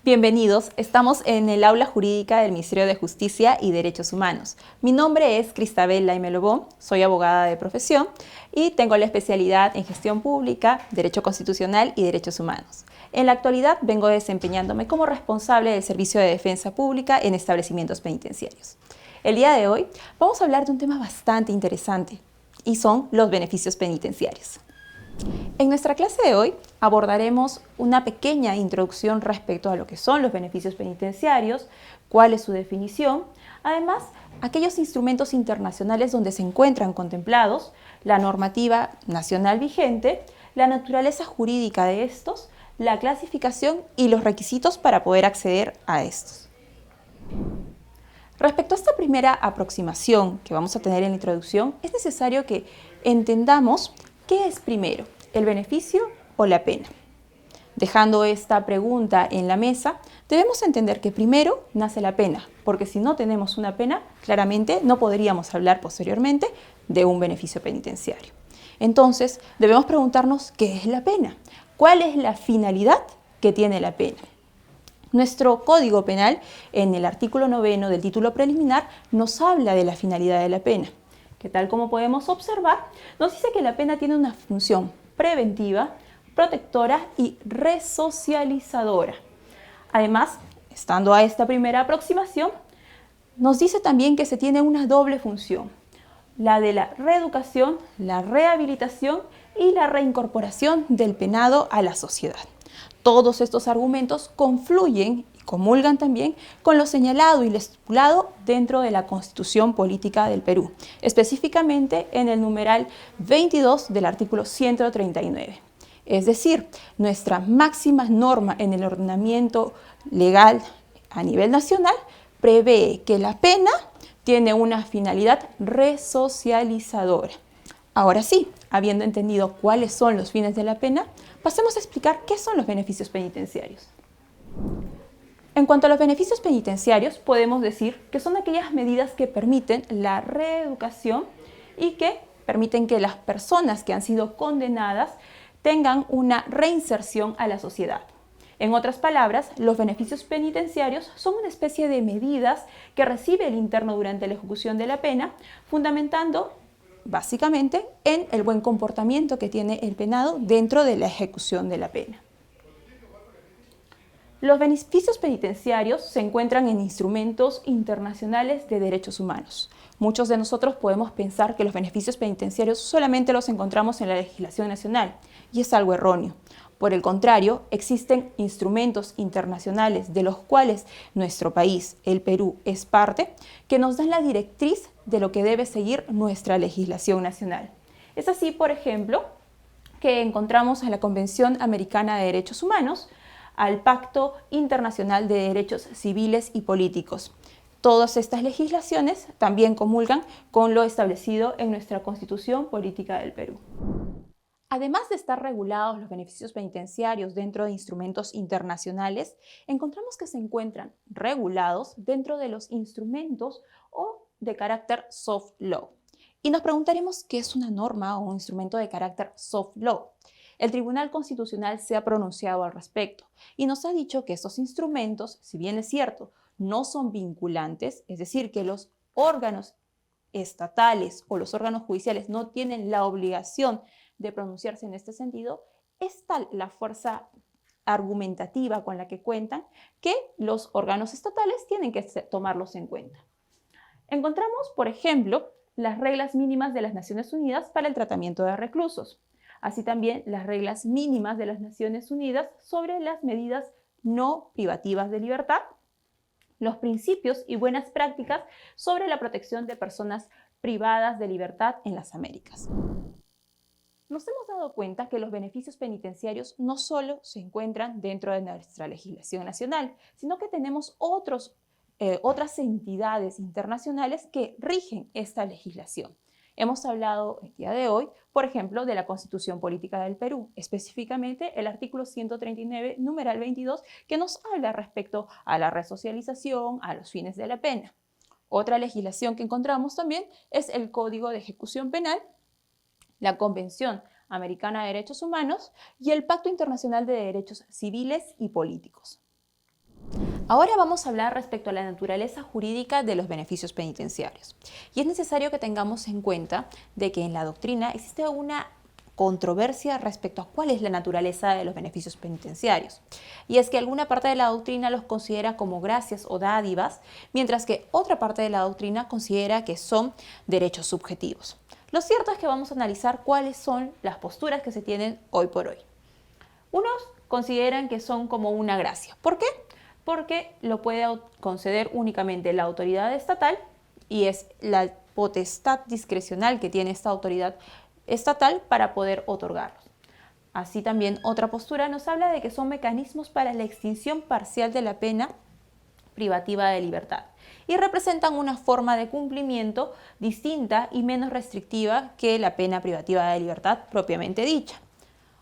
Bienvenidos, estamos en el aula jurídica del Ministerio de Justicia y Derechos Humanos. Mi nombre es Cristabel Laime Lobón, soy abogada de profesión y tengo la especialidad en gestión pública, derecho constitucional y derechos humanos. En la actualidad vengo desempeñándome como responsable del servicio de defensa pública en establecimientos penitenciarios. El día de hoy vamos a hablar de un tema bastante interesante y son los beneficios penitenciarios. En nuestra clase de hoy abordaremos una pequeña introducción respecto a lo que son los beneficios penitenciarios, cuál es su definición, además aquellos instrumentos internacionales donde se encuentran contemplados, la normativa nacional vigente, la naturaleza jurídica de estos, la clasificación y los requisitos para poder acceder a estos. Respecto a esta primera aproximación que vamos a tener en la introducción, es necesario que entendamos qué es primero, el beneficio o la pena. Dejando esta pregunta en la mesa, debemos entender que primero nace la pena, porque si no tenemos una pena, claramente no podríamos hablar posteriormente de un beneficio penitenciario. Entonces, debemos preguntarnos qué es la pena, cuál es la finalidad que tiene la pena. Nuestro Código Penal, en el artículo 9 del título preliminar, nos habla de la finalidad de la pena, que tal como podemos observar, nos dice que la pena tiene una función preventiva, protectora y resocializadora. Además, estando a esta primera aproximación, nos dice también que se tiene una doble función, la de la reeducación, la rehabilitación y la reincorporación del penado a la sociedad. Todos estos argumentos confluyen y comulgan también con lo señalado y lo estipulado dentro de la Constitución Política del Perú, específicamente en el numeral 22 del artículo 139. Es decir, nuestra máxima norma en el ordenamiento legal a nivel nacional prevé que la pena tiene una finalidad resocializadora. Ahora sí, habiendo entendido cuáles son los fines de la pena, pasemos a explicar qué son los beneficios penitenciarios. En cuanto a los beneficios penitenciarios, podemos decir que son aquellas medidas que permiten la reeducación y que permiten que las personas que han sido condenadas tengan una reinserción a la sociedad. En otras palabras, los beneficios penitenciarios son una especie de medidas que recibe el interno durante la ejecución de la pena, fundamentando básicamente en el buen comportamiento que tiene el penado dentro de la ejecución de la pena. Los beneficios penitenciarios se encuentran en instrumentos internacionales de derechos humanos. Muchos de nosotros podemos pensar que los beneficios penitenciarios solamente los encontramos en la legislación nacional, y es algo erróneo. Por el contrario, existen instrumentos internacionales de los cuales nuestro país, el Perú, es parte, que nos dan la directriz de lo que debe seguir nuestra legislación nacional. Es así, por ejemplo, que encontramos en la Convención Americana de Derechos Humanos, al Pacto Internacional de Derechos Civiles y Políticos. Todas estas legislaciones también comulgan con lo establecido en nuestra Constitución Política del Perú. Además de estar regulados los beneficios penitenciarios dentro de instrumentos internacionales, encontramos que se encuentran regulados dentro de los instrumentos o de carácter soft law. Y nos preguntaremos qué es una norma o un instrumento de carácter soft law. El Tribunal Constitucional se ha pronunciado al respecto y nos ha dicho que estos instrumentos, si bien es cierto, no son vinculantes, es decir, que los órganos estatales o los órganos judiciales no tienen la obligación de pronunciarse en este sentido, es tal la fuerza argumentativa con la que cuentan que los órganos estatales tienen que tomarlos en cuenta. Encontramos, por ejemplo, las reglas mínimas de las Naciones Unidas para el tratamiento de reclusos, así también las reglas mínimas de las Naciones Unidas sobre las medidas no privativas de libertad, los principios y buenas prácticas sobre la protección de personas privadas de libertad en las Américas. Nos hemos dado cuenta que los beneficios penitenciarios no solo se encuentran dentro de nuestra legislación nacional, sino que tenemos otras entidades internacionales que rigen esta legislación. Hemos hablado el día de hoy, por ejemplo, de la Constitución Política del Perú, específicamente el artículo 139, numeral 22, que nos habla respecto a la resocialización, a los fines de la pena. Otra legislación que encontramos también es el Código de Ejecución Penal, la Convención Americana de Derechos Humanos y el Pacto Internacional de Derechos Civiles y Políticos. Ahora vamos a hablar respecto a la naturaleza jurídica de los beneficios penitenciarios. Y es necesario que tengamos en cuenta de que en la doctrina existe una controversia respecto a cuál es la naturaleza de los beneficios penitenciarios. Y es que alguna parte de la doctrina los considera como gracias o dádivas, mientras que otra parte de la doctrina considera que son derechos subjetivos. Lo cierto es que vamos a analizar cuáles son las posturas que se tienen hoy por hoy. Unos consideran que son como una gracia. ¿Por qué? Porque lo puede conceder únicamente la autoridad estatal y es la potestad discrecional que tiene esta autoridad estatal para poder otorgarlos. Así también otra postura nos habla de que son mecanismos para la extinción parcial de la pena privativa de libertad y representan una forma de cumplimiento distinta y menos restrictiva que la pena privativa de libertad propiamente dicha.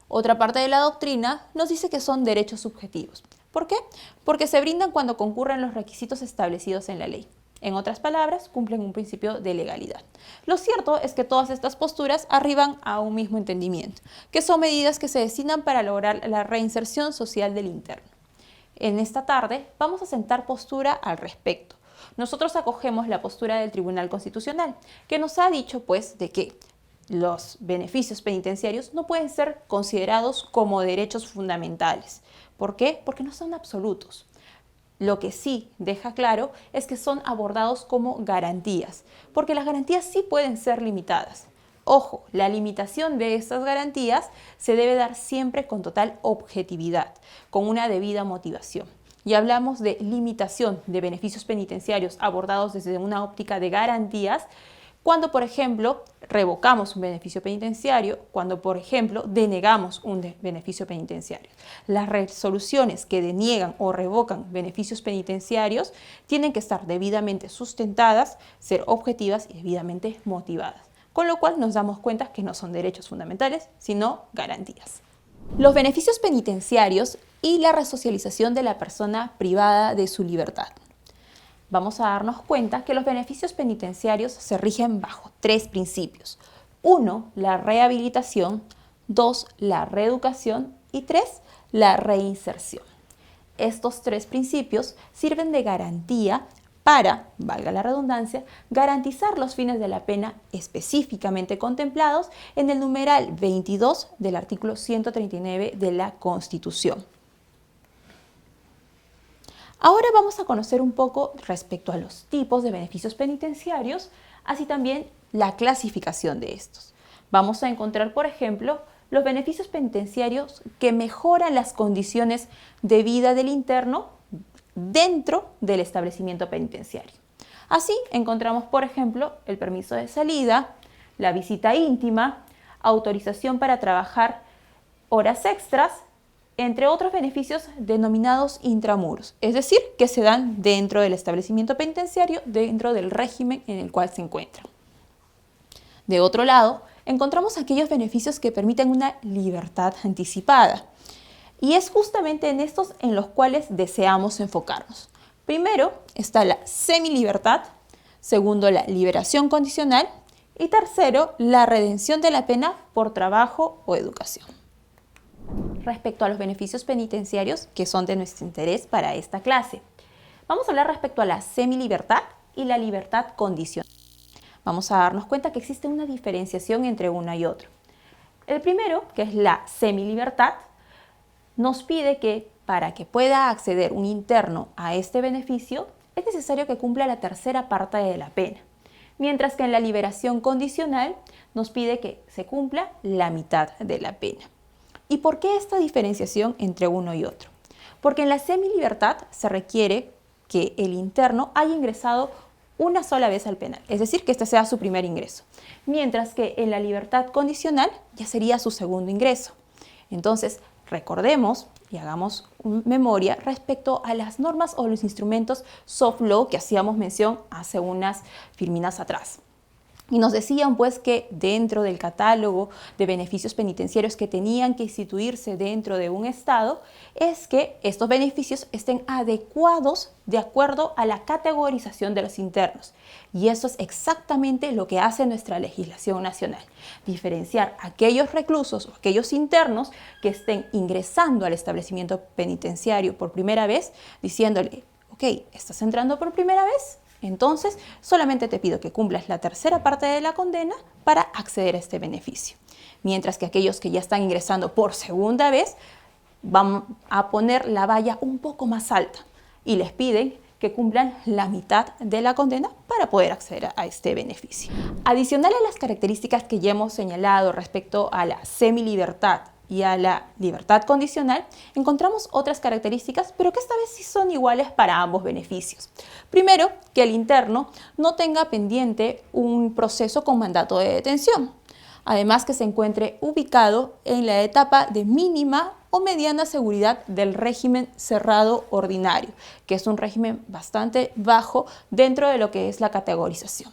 Otra parte de la doctrina nos dice que son derechos subjetivos. ¿Por qué? Porque se brindan cuando concurren los requisitos establecidos en la ley. En otras palabras, cumplen un principio de legalidad. Lo cierto es que todas estas posturas arriban a un mismo entendimiento, que son medidas que se destinan para lograr la reinserción social del interno. En esta tarde vamos a sentar postura al respecto. Nosotros acogemos la postura del Tribunal Constitucional, que nos ha dicho pues de que los beneficios penitenciarios no pueden ser considerados como derechos fundamentales. ¿Por qué? Porque no son absolutos. Lo que sí deja claro es que son abordados como garantías, porque las garantías sí pueden ser limitadas. Ojo, la limitación de estas garantías se debe dar siempre con total objetividad, con una debida motivación. Y hablamos de limitación de beneficios penitenciarios abordados desde una óptica de garantías, cuando, por ejemplo, revocamos un beneficio penitenciario, cuando, por ejemplo, denegamos un beneficio penitenciario. Las resoluciones que deniegan o revocan beneficios penitenciarios tienen que estar debidamente sustentadas, ser objetivas y debidamente motivadas, con lo cual nos damos cuenta que no son derechos fundamentales, sino garantías. Los beneficios penitenciarios y la resocialización de la persona privada de su libertad. Vamos a darnos cuenta que los beneficios penitenciarios se rigen bajo 3 principios. 1, la rehabilitación. 2, la reeducación. Y 3, la reinserción. Estos 3 principios sirven de garantía para, valga la redundancia, garantizar los fines de la pena específicamente contemplados en el numeral 22 del artículo 139 de la Constitución. Ahora vamos a conocer un poco respecto a los tipos de beneficios penitenciarios, así también la clasificación de estos. Vamos a encontrar, por ejemplo, los beneficios penitenciarios que mejoran las condiciones de vida del interno dentro del establecimiento penitenciario. Así encontramos, por ejemplo, el permiso de salida, la visita íntima, autorización para trabajar horas extras, entre otros beneficios denominados intramuros, es decir, que se dan dentro del establecimiento penitenciario, dentro del régimen en el cual se encuentran. De otro lado, encontramos aquellos beneficios que permiten una libertad anticipada. Y es justamente en estos en los cuales deseamos enfocarnos. Primero está la semilibertad, segundo la liberación condicional y tercero la redención de la pena por trabajo o educación. Respecto a los beneficios penitenciarios que son de nuestro interés para esta clase, vamos a hablar respecto a la semilibertad y la libertad condicional. Vamos a darnos cuenta que existe una diferenciación entre una y otra. El primero, que es la semilibertad, nos pide que para que pueda acceder un interno a este beneficio es necesario que cumpla la tercera parte de la pena, mientras que en la liberación condicional nos pide que se cumpla la mitad de la pena. ¿Y por qué esta diferenciación entre uno y otro? Porque en la semilibertad se requiere que el interno haya ingresado una sola vez al penal, es decir, que este sea su primer ingreso, mientras que en la libertad condicional ya sería su segundo ingreso. Entonces, recordemos y hagamos memoria respecto a las normas o los instrumentos soft law que hacíamos mención hace unas filminas atrás. Y nos decían pues que dentro del catálogo de beneficios penitenciarios que tenían que instituirse dentro de un estado es que estos beneficios estén adecuados de acuerdo a la categorización de los internos. Y eso es exactamente lo que hace nuestra legislación nacional. Diferenciar aquellos reclusos o aquellos internos que estén ingresando al establecimiento penitenciario por primera vez, diciéndole, ok, ¿estás entrando por primera vez? Entonces, solamente te pido que cumplas la tercera parte de la condena para acceder a este beneficio. Mientras que aquellos que ya están ingresando por segunda vez van a poner la valla un poco más alta y les piden que cumplan la mitad de la condena para poder acceder a este beneficio. Adicional a las características que ya hemos señalado respecto a la semilibertad y a la libertad condicional, encontramos otras características, pero que esta vez sí son iguales para ambos beneficios. Primero, que el interno no tenga pendiente un proceso con mandato de detención. Además, que se encuentre ubicado en la etapa de mínima o mediana seguridad del régimen cerrado ordinario, que es un régimen bastante bajo dentro de lo que es la categorización.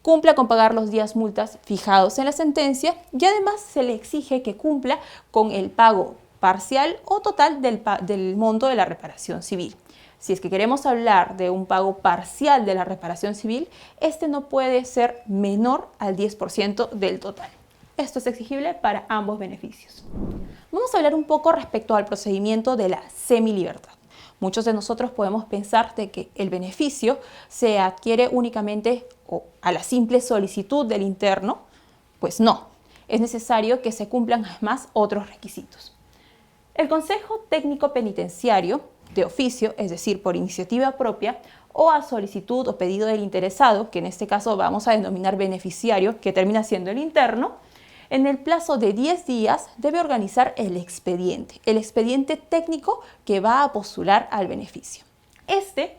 Cumpla con pagar los días multas fijados en la sentencia y además se le exige que cumpla con el pago parcial o total del monto de la reparación civil. Si es que queremos hablar de un pago parcial de la reparación civil, este no puede ser menor al 10% del total. Esto es exigible para ambos beneficios. Vamos a hablar un poco respecto al procedimiento de la semilibertad. Muchos de nosotros podemos pensar de que el beneficio se adquiere únicamente a la simple solicitud del interno. Pues no, es necesario que se cumplan además otros requisitos. El Consejo Técnico Penitenciario, de oficio, es decir, por iniciativa propia, o a solicitud o pedido del interesado, que en este caso vamos a denominar beneficiario, que termina siendo el interno, en el plazo de 10 días debe organizar el expediente técnico que va a postular al beneficio. Este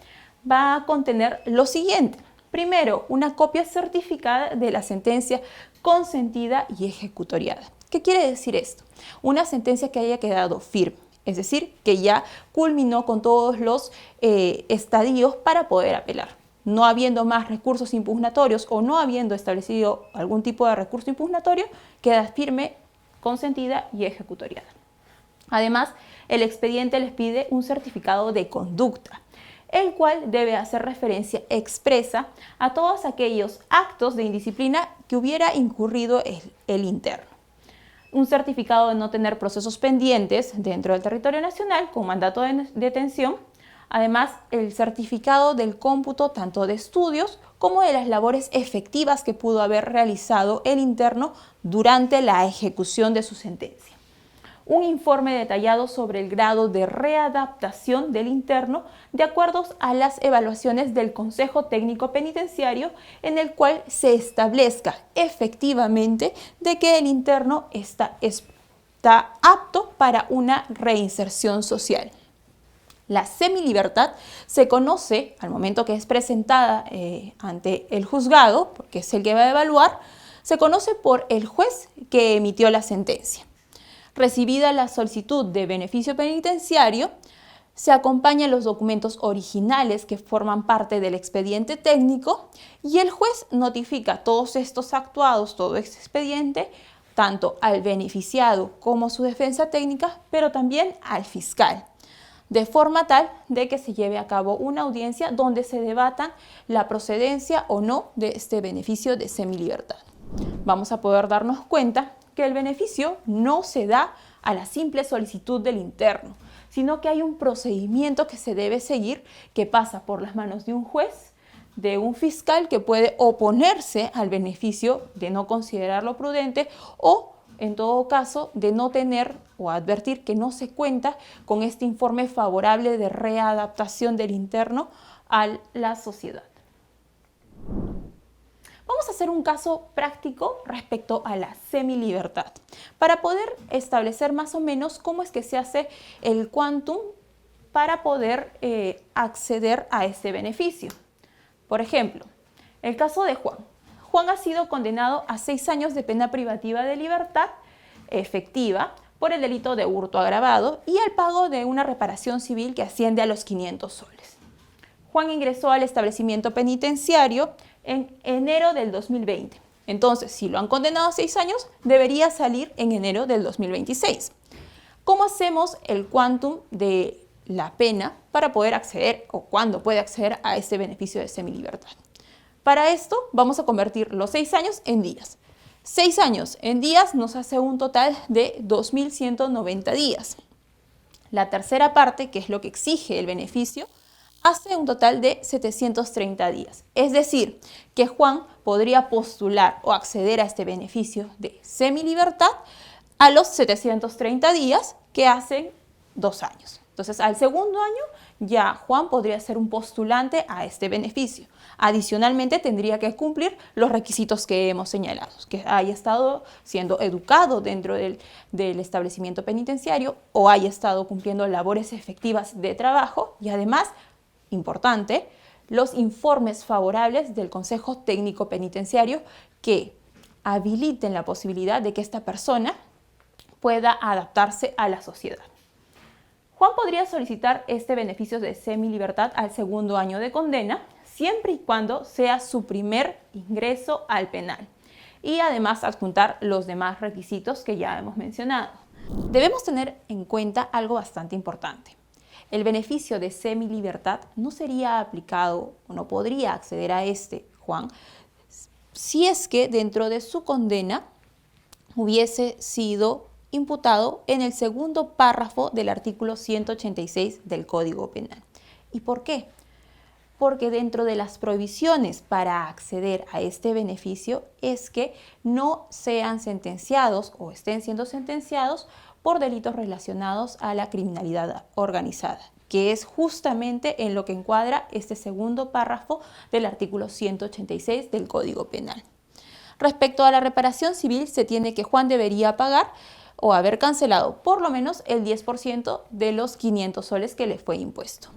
va a contener lo siguiente. Primero, una copia certificada de la sentencia consentida y ejecutoriada. ¿Qué quiere decir esto? Una sentencia que haya quedado firme, es decir, que ya culminó con todos los estadios para poder apelar. No habiendo más recursos impugnatorios o no habiendo establecido algún tipo de recurso impugnatorio, queda firme, consentida y ejecutoriada. Además, el expediente les pide un certificado de conducta, el cual debe hacer referencia expresa a todos aquellos actos de indisciplina que hubiera incurrido el interno. Un certificado de no tener procesos pendientes dentro del territorio nacional con mandato de detención. Además, el certificado del cómputo tanto de estudios como de las labores efectivas que pudo haber realizado el interno durante la ejecución de su sentencia. Un informe detallado sobre el grado de readaptación del interno de acuerdo a las evaluaciones del Consejo Técnico Penitenciario, en el cual se establezca efectivamente de que el interno está apto para una reinserción social. La semilibertad se conoce al momento que es presentada ante el juzgado, porque es el que va a evaluar, se conoce por el juez que emitió la sentencia. Recibida la solicitud de beneficio penitenciario, se acompañan los documentos originales que forman parte del expediente técnico y el juez notifica todos estos actuados, todo este expediente, tanto al beneficiado como su defensa técnica, pero también al fiscal, de forma tal de que se lleve a cabo una audiencia donde se debatan la procedencia o no de este beneficio de semilibertad. Vamos a poder darnos cuenta que el beneficio no se da a la simple solicitud del interno, sino que hay un procedimiento que se debe seguir que pasa por las manos de un juez, de un fiscal que puede oponerse al beneficio de no considerarlo prudente o, en todo caso, de no tener o advertir que no se cuenta con este informe favorable de readaptación del interno a la sociedad. Vamos a hacer un caso práctico respecto a la semilibertad para poder establecer más o menos cómo es que se hace el quantum para poder acceder a este beneficio. Por ejemplo, el caso de Juan. Juan ha sido condenado a 6 años de pena privativa de libertad efectiva por el delito de hurto agravado y al pago de una reparación civil que asciende a los 500 soles. Juan ingresó al establecimiento penitenciario en enero del 2020. Entonces, si lo han condenado a 6 años, debería salir en enero del 2026. ¿Cómo hacemos el quantum de la pena para poder acceder o cuándo puede acceder a este beneficio de semilibertad? Para esto vamos a convertir los 6 años en días. 6 años en días nos hace un total de 2.190 días. La tercera parte, que es lo que exige el beneficio, hace un total de 730 días. Es decir, que Juan podría postular o acceder a este beneficio de semilibertad a los 730 días, que hacen 2 años. Entonces, al segundo año ya Juan podría ser un postulante a este beneficio. Adicionalmente, tendría que cumplir los requisitos que hemos señalado, que haya estado siendo educado dentro del establecimiento penitenciario o haya estado cumpliendo labores efectivas de trabajo y además, importante, los informes favorables del Consejo Técnico Penitenciario que habiliten la posibilidad de que esta persona pueda adaptarse a la sociedad. Juan podría solicitar este beneficio de semilibertad al segundo año de condena, siempre y cuando sea su primer ingreso al penal, y además adjuntar los demás requisitos que ya hemos mencionado. Debemos tener en cuenta algo bastante importante. El beneficio de semilibertad no sería aplicado o no podría acceder a este, Juan, si es que dentro de su condena hubiese sido imputado en el segundo párrafo del artículo 186 del Código Penal. ¿Y por qué? Porque dentro de las prohibiciones para acceder a este beneficio es que no sean sentenciados o estén siendo sentenciados por delitos relacionados a la criminalidad organizada, que es justamente en lo que encuadra este segundo párrafo del artículo 186 del Código Penal. Respecto a la reparación civil, se tiene que Juan debería pagar o haber cancelado por lo menos el 10% de los 500 soles que le fue impuesto.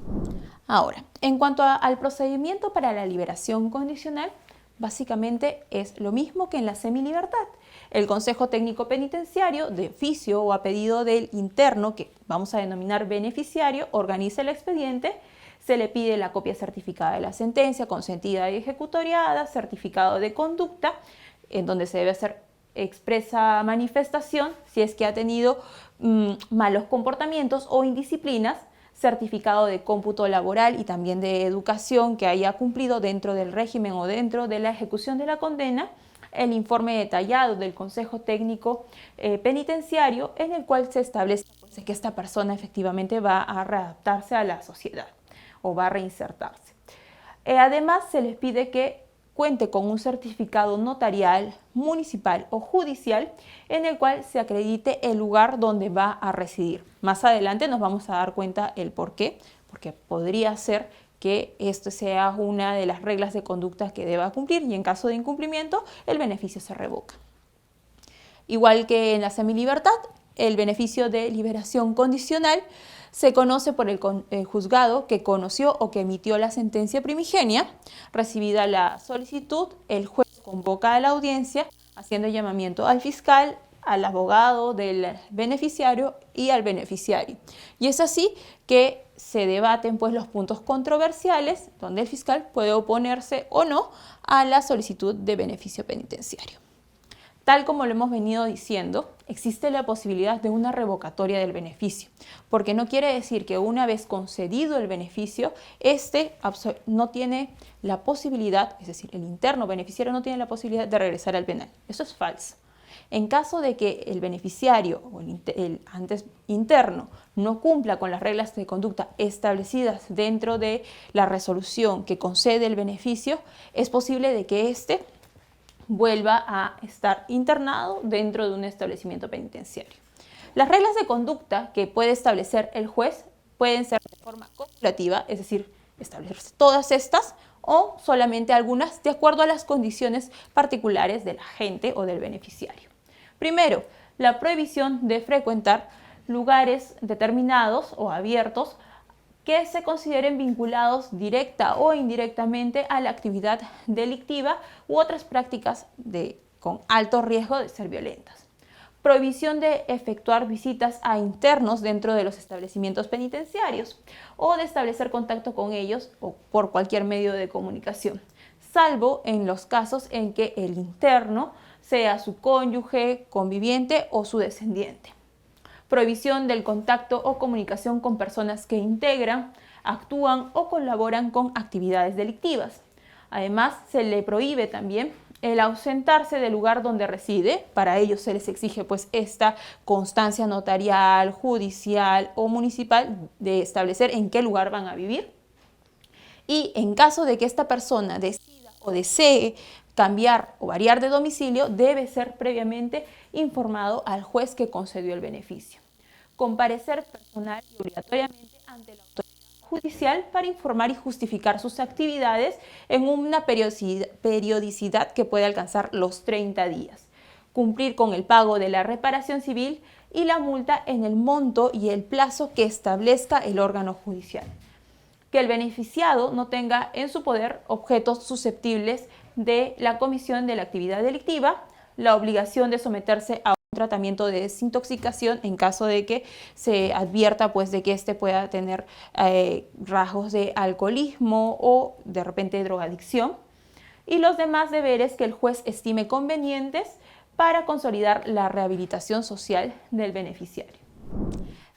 Ahora, en cuanto al procedimiento para la liberación condicional, básicamente es lo mismo que en la semilibertad. El Consejo Técnico Penitenciario, de oficio o a pedido del interno, que vamos a denominar beneficiario, organiza el expediente, se le pide la copia certificada de la sentencia, consentida y ejecutoriada, certificado de conducta, en donde se debe hacer expresa manifestación si es que ha tenido malos comportamientos o indisciplinas, certificado de cómputo laboral y también de educación que haya cumplido dentro del régimen o dentro de la ejecución de la condena, el informe detallado del Consejo Técnico Penitenciario en el cual se establece que esta persona efectivamente va a readaptarse a la sociedad o va a reinsertarse. Además, se les pide que cuente con un certificado notarial, municipal o judicial en el cual se acredite el lugar donde va a residir. Más adelante nos vamos a dar cuenta el por qué, porque podría ser que esto sea una de las reglas de conducta que deba cumplir y en caso de incumplimiento el beneficio se revoca. Igual que en la semilibertad, el beneficio de liberación condicional se conoce por el juzgado que conoció o que emitió la sentencia primigenia. Recibida la solicitud, el juez convoca a la audiencia haciendo llamamiento al fiscal, al abogado del beneficiario y al beneficiario. Y es así que se debaten pues los puntos controversiales donde el fiscal puede oponerse o no a la solicitud de beneficio penitenciario. Tal como lo hemos venido diciendo, existe la posibilidad de una revocatoria del beneficio, porque no quiere decir que una vez concedido el beneficio, este no tiene la posibilidad, es decir, el interno beneficiario no tiene la posibilidad de regresar al penal. Eso es falso. En caso de que el beneficiario o el antes interno no cumpla con las reglas de conducta establecidas dentro de la resolución que concede el beneficio, es posible de que éste vuelva a estar internado dentro de un establecimiento penitenciario. Las reglas de conducta que puede establecer el juez pueden ser de forma cumulativa, es decir, establecerse todas estas o solamente algunas de acuerdo a las condiciones particulares del agente o del beneficiario. Primero, la prohibición de frecuentar lugares determinados o abiertos que se consideren vinculados directa o indirectamente a la actividad delictiva u otras prácticas con alto riesgo de ser violentas. Prohibición de efectuar visitas a internos dentro de los establecimientos penitenciarios o de establecer contacto con ellos o por cualquier medio de comunicación, salvo en los casos en que el interno sea su cónyuge, conviviente o su descendiente. Prohibición del contacto o comunicación con personas que integran, actúan o colaboran con actividades delictivas. Además, se le prohíbe también el ausentarse del lugar donde reside. Para ello se les exige pues esta constancia notarial, judicial o municipal de establecer en qué lugar van a vivir. Y en caso de que esta persona decida o desee cambiar o variar de domicilio, debe ser previamente informado al juez que concedió el beneficio. Comparecer personal y obligatoriamente ante la autoridad judicial para informar y justificar sus actividades en una periodicidad que puede alcanzar los 30 días. Cumplir con el pago de la reparación civil y la multa en el monto y el plazo que establezca el órgano judicial. Que el beneficiado no tenga en su poder objetos susceptibles de la comisión de la actividad delictiva, la obligación de someterse a un tratamiento de desintoxicación en caso de que se advierta pues de que éste pueda tener rasgos de alcoholismo o de repente drogadicción, y los demás deberes que el juez estime convenientes para consolidar la rehabilitación social del beneficiario.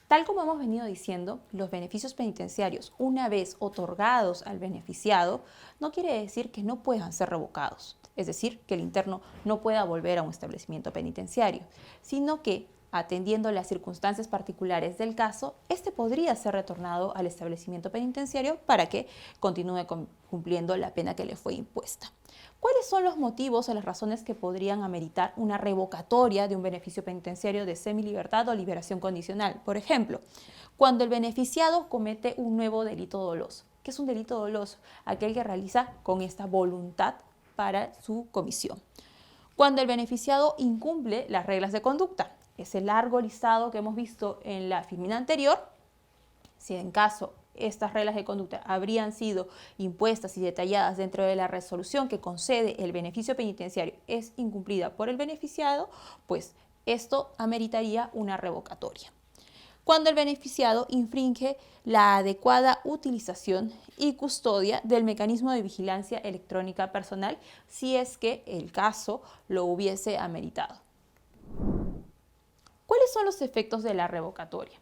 Tal como hemos venido diciendo, los beneficios penitenciarios, una vez otorgados al beneficiado, no quiere decir que no puedan ser revocados, es decir, que el interno no pueda volver a un establecimiento penitenciario, sino que, atendiendo las circunstancias particulares del caso, este podría ser retornado al establecimiento penitenciario para que continúe cumpliendo la pena que le fue impuesta. ¿Cuáles son los motivos o las razones que podrían ameritar una revocatoria de un beneficio penitenciario de semilibertad o liberación condicional? Por ejemplo, cuando el beneficiado comete un nuevo delito doloso. ¿Qué es un delito doloso? Aquel que realiza con esta voluntad para su comisión. Cuando el beneficiado incumple las reglas de conducta. Ese largo listado que hemos visto en la filmina anterior, si en caso estas reglas de conducta habrían sido impuestas y detalladas dentro de la resolución que concede el beneficio penitenciario es incumplida por el beneficiado, pues esto ameritaría una revocatoria. Cuando el beneficiado infringe la adecuada utilización y custodia del mecanismo de vigilancia electrónica personal, si es que el caso lo hubiese ameritado. ¿Cuáles son los efectos de la revocatoria?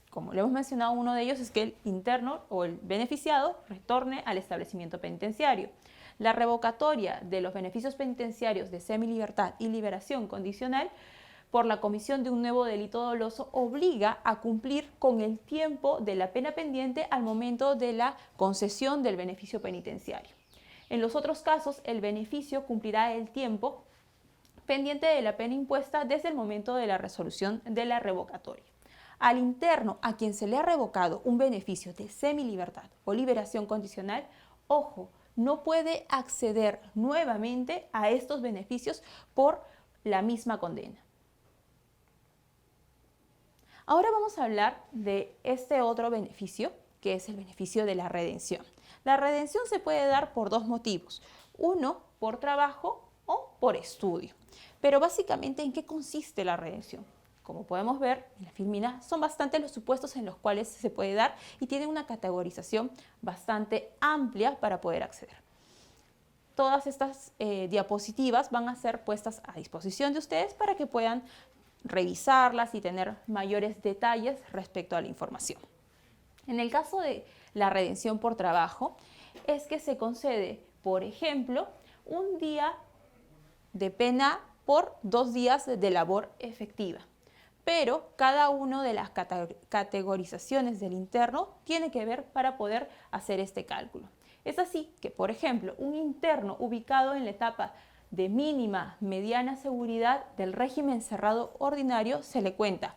Como le hemos mencionado, uno de ellos es que el interno o el beneficiado retorne al establecimiento penitenciario. La revocatoria de los beneficios penitenciarios de semilibertad y liberación condicional por la comisión de un nuevo delito doloso obliga a cumplir con el tiempo de la pena pendiente al momento de la concesión del beneficio penitenciario. En los otros casos, el beneficio cumplirá el tiempo pendiente de la pena impuesta desde el momento de la resolución de la revocatoria. Al interno a quien se le ha revocado un beneficio de semilibertad o liberación condicional, ojo, no puede acceder nuevamente a estos beneficios por la misma condena. Ahora vamos a hablar de este otro beneficio, que es el beneficio de la redención. La redención se puede dar por dos motivos, uno por trabajo o por estudio. Pero básicamente, ¿en qué consiste la redención? Como podemos ver en la filmina, son bastantes los supuestos en los cuales se puede dar y tiene una categorización bastante amplia para poder acceder. Todas estas diapositivas van a ser puestas a disposición de ustedes para que puedan revisarlas y tener mayores detalles respecto a la información. En el caso de la redención por trabajo, es que se concede, por ejemplo, un día de pena por 2 días de labor efectiva. Pero cada una de las categorizaciones del interno tiene que ver para poder hacer este cálculo. Es así que, por ejemplo, un interno ubicado en la etapa de mínima, mediana seguridad del régimen cerrado ordinario se le cuenta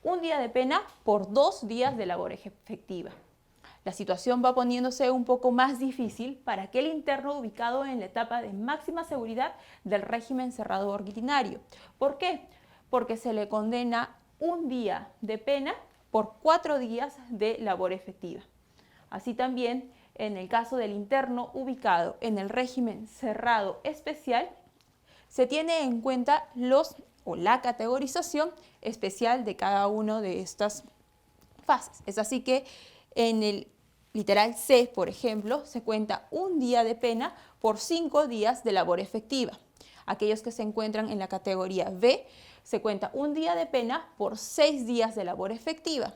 un día de pena por 2 días de labor efectiva. La situación va poniéndose un poco más difícil para aquel interno ubicado en la etapa de máxima seguridad del régimen cerrado ordinario. ¿Por qué? Porque se le condena un día de pena por 4 días de labor efectiva. Así también, en el caso del interno ubicado en el régimen cerrado especial, se tiene en cuenta la categorización especial de cada una de estas fases. Es así que en el literal C, por ejemplo, se cuenta un día de pena por 5 días de labor efectiva. Aquellos que se encuentran en la categoría B, se cuenta un día de pena por 6 días de labor efectiva.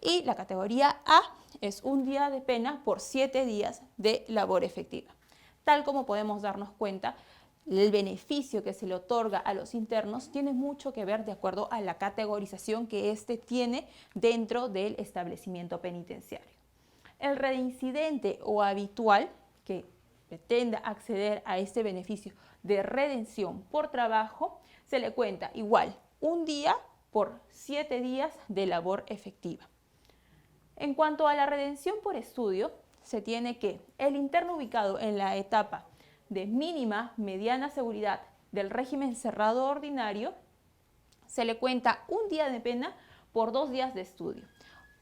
Y la categoría A es un día de pena por 7 días de labor efectiva. Tal como podemos darnos cuenta, el beneficio que se le otorga a los internos tiene mucho que ver de acuerdo a la categorización que éste tiene dentro del establecimiento penitenciario. El reincidente o habitual que pretenda acceder a este beneficio de redención por trabajo, se le cuenta igual un día por 7 días de labor efectiva. En cuanto a la redención por estudio, se tiene que el interno ubicado en la etapa de mínima mediana seguridad del régimen cerrado ordinario, se le cuenta un día de pena por 2 días de estudio.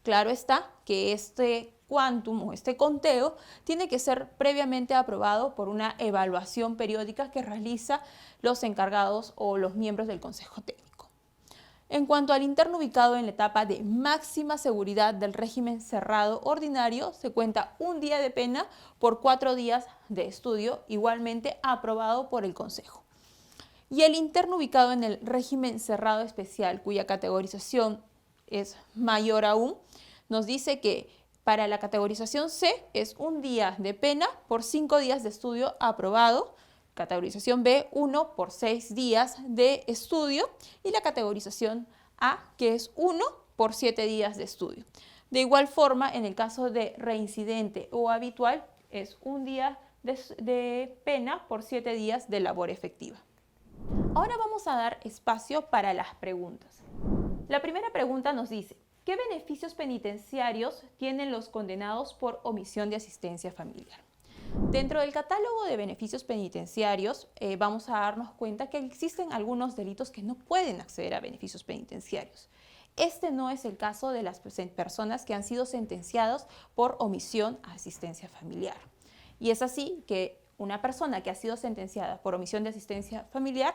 Claro está que este quantum o este conteo tiene que ser previamente aprobado por una evaluación periódica que realiza los encargados o los miembros del Consejo Técnico. En cuanto al interno ubicado en la etapa de máxima seguridad del régimen cerrado ordinario, se cuenta un día de pena por 4 días de estudio, igualmente aprobado por el Consejo. Y el interno ubicado en el régimen cerrado especial, cuya categorización es mayor aún, nos dice que para la categorización C es un día de pena por 5 días de estudio aprobado, categorización B, 1 por 6 días de estudio, y la categorización A, que es 1 por 7 días de estudio. De igual forma, en el caso de reincidente o habitual, es un día de pena por 7 días de labor efectiva. Ahora vamos a dar espacio para las preguntas. La primera pregunta nos dice, ¿qué beneficios penitenciarios tienen los condenados por omisión de asistencia familiar? Dentro del catálogo de beneficios penitenciarios vamos a darnos cuenta que existen algunos delitos que no pueden acceder a beneficios penitenciarios. Este no es el caso de las personas que han sido sentenciadas por omisión a asistencia familiar. Y es así que una persona que ha sido sentenciada por omisión de asistencia familiar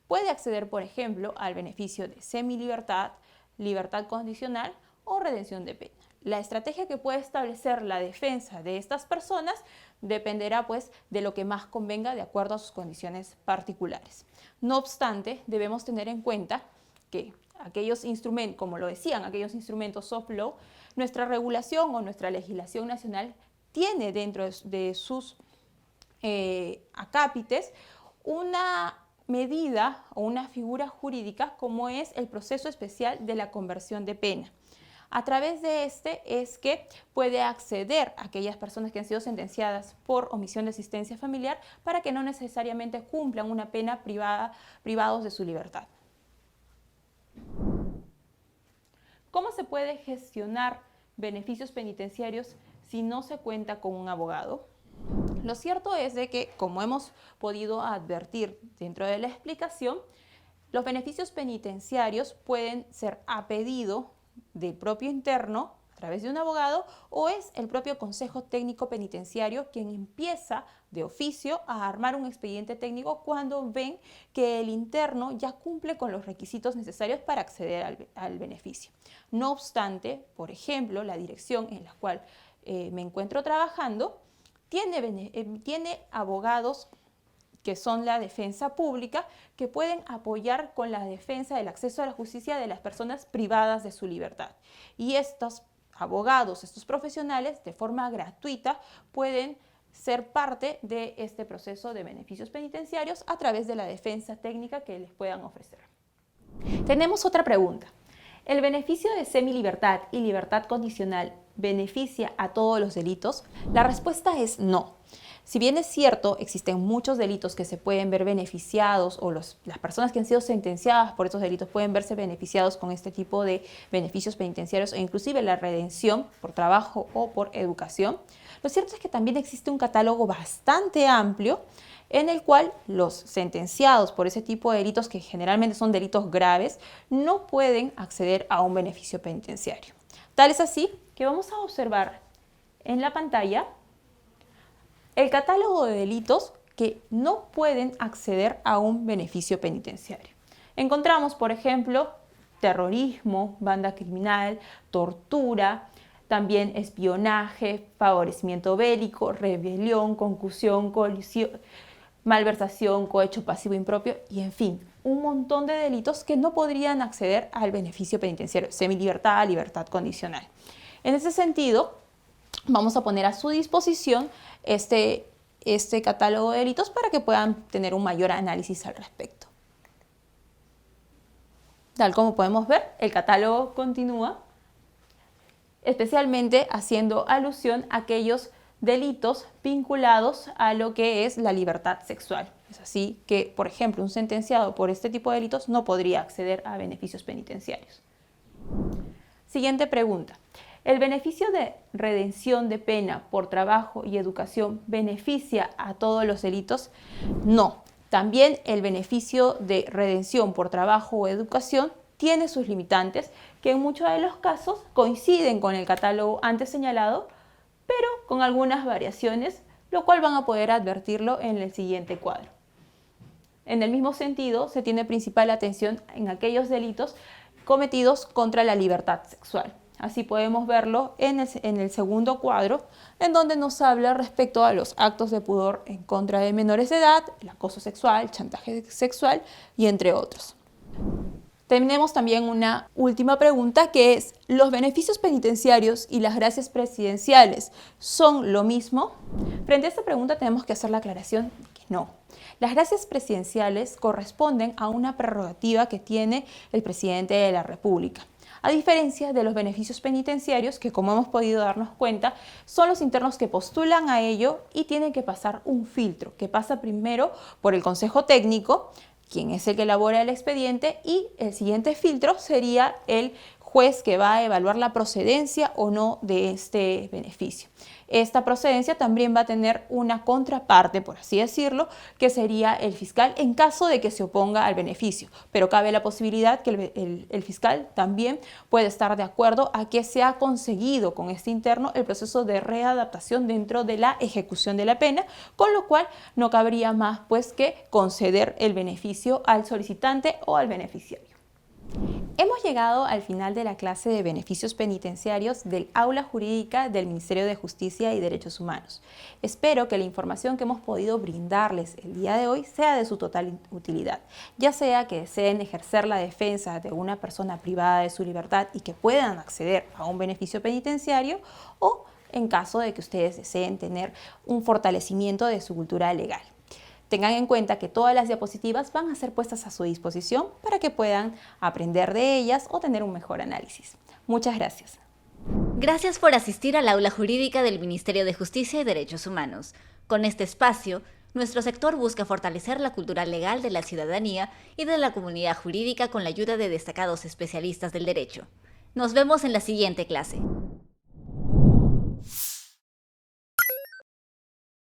puede acceder, por ejemplo, al beneficio de semilibertad, libertad condicional o redención de pena. La estrategia que puede establecer la defensa de estas personas dependerá pues de lo que más convenga de acuerdo a sus condiciones particulares. No obstante, debemos tener en cuenta que aquellos instrumentos, como lo decían, aquellos instrumentos soft law, nuestra regulación o nuestra legislación nacional tiene dentro de sus acápites una medida o una figura jurídica como es el proceso especial de la conversión de pena. A través de este es que puede acceder a aquellas personas que han sido sentenciadas por omisión de asistencia familiar para que no necesariamente cumplan una pena privados de su libertad. ¿Cómo se puede gestionar beneficios penitenciarios si no se cuenta con un abogado? Lo cierto es de que, como hemos podido advertir dentro de la explicación, los beneficios penitenciarios pueden ser a pedido del propio interno a través de un abogado o es el propio Consejo Técnico Penitenciario quien empieza de oficio a armar un expediente técnico cuando ven que el interno ya cumple con los requisitos necesarios para acceder al beneficio. No obstante, por ejemplo, la dirección en la cual me encuentro trabajando tiene abogados que son la defensa pública, que pueden apoyar con la defensa del acceso a la justicia de las personas privadas de su libertad. Y estos abogados, estos profesionales, de forma gratuita, pueden ser parte de este proceso de beneficios penitenciarios a través de la defensa técnica que les puedan ofrecer. Tenemos otra pregunta. ¿El beneficio de semilibertad y libertad condicional beneficia a todos los delitos? La respuesta es no. Si bien es cierto, existen muchos delitos que se pueden ver beneficiados o las personas que han sido sentenciadas por estos delitos pueden verse beneficiados con este tipo de beneficios penitenciarios e inclusive la redención por trabajo o por educación, lo cierto es que también existe un catálogo bastante amplio en el cual los sentenciados por ese tipo de delitos, que generalmente son delitos graves, no pueden acceder a un beneficio penitenciario. Tal es así que vamos a observar en la pantalla el catálogo de delitos que no pueden acceder a un beneficio penitenciario. Encontramos, por ejemplo, terrorismo, banda criminal, tortura, también espionaje, favorecimiento bélico, rebelión, concusión, colisión, malversación, cohecho pasivo impropio y, en fin, un montón de delitos que no podrían acceder al beneficio penitenciario, semilibertad, libertad condicional. En ese sentido, vamos a poner a su disposición este catálogo de delitos para que puedan tener un mayor análisis al respecto. Tal como podemos ver, el catálogo continúa, especialmente haciendo alusión a aquellos delitos vinculados a lo que es la libertad sexual. Es así que, por ejemplo, un sentenciado por este tipo de delitos no podría acceder a beneficios penitenciarios. Siguiente pregunta. ¿El beneficio de redención de pena por trabajo y educación beneficia a todos los delitos? No. También el beneficio de redención por trabajo o educación tiene sus limitantes, que en muchos de los casos coinciden con el catálogo antes señalado, pero con algunas variaciones, lo cual van a poder advertirlo en el siguiente cuadro. En el mismo sentido, se tiene principal atención en aquellos delitos cometidos contra la libertad sexual. Así podemos verlo en el segundo cuadro, en donde nos habla respecto a los actos de pudor en contra de menores de edad, el acoso sexual, chantaje sexual y entre otros. Tenemos también una última pregunta, que es: ¿los beneficios penitenciarios y las gracias presidenciales son lo mismo? Frente a esta pregunta tenemos que hacer la aclaración que no. Las gracias presidenciales corresponden a una prerrogativa que tiene el presidente de la República, a diferencia de los beneficios penitenciarios, que, como hemos podido darnos cuenta, son los internos que postulan a ello y tienen que pasar un filtro que pasa primero por el Consejo Técnico, quien es el que elabora el expediente, y el siguiente filtro sería el juez que va a evaluar la procedencia o no de este beneficio. Esta procedencia también va a tener una contraparte, por así decirlo, que sería el fiscal en caso de que se oponga al beneficio, pero cabe la posibilidad que el fiscal también puede estar de acuerdo a que se ha conseguido con este interno el proceso de readaptación dentro de la ejecución de la pena, con lo cual no cabría más pues que conceder el beneficio al solicitante o al beneficiario. Hemos llegado al final de la clase de beneficios penitenciarios del Aula Jurídica del Ministerio de Justicia y Derechos Humanos. Espero que la información que hemos podido brindarles el día de hoy sea de su total utilidad, ya sea que deseen ejercer la defensa de una persona privada de su libertad y que puedan acceder a un beneficio penitenciario, o en caso de que ustedes deseen tener un fortalecimiento de su cultura legal. Tengan en cuenta que todas las diapositivas van a ser puestas a su disposición para que puedan aprender de ellas o tener un mejor análisis. Muchas gracias. Gracias por asistir al Aula Jurídica del Ministerio de Justicia y Derechos Humanos. Con este espacio, nuestro sector busca fortalecer la cultura legal de la ciudadanía y de la comunidad jurídica con la ayuda de destacados especialistas del derecho. Nos vemos en la siguiente clase.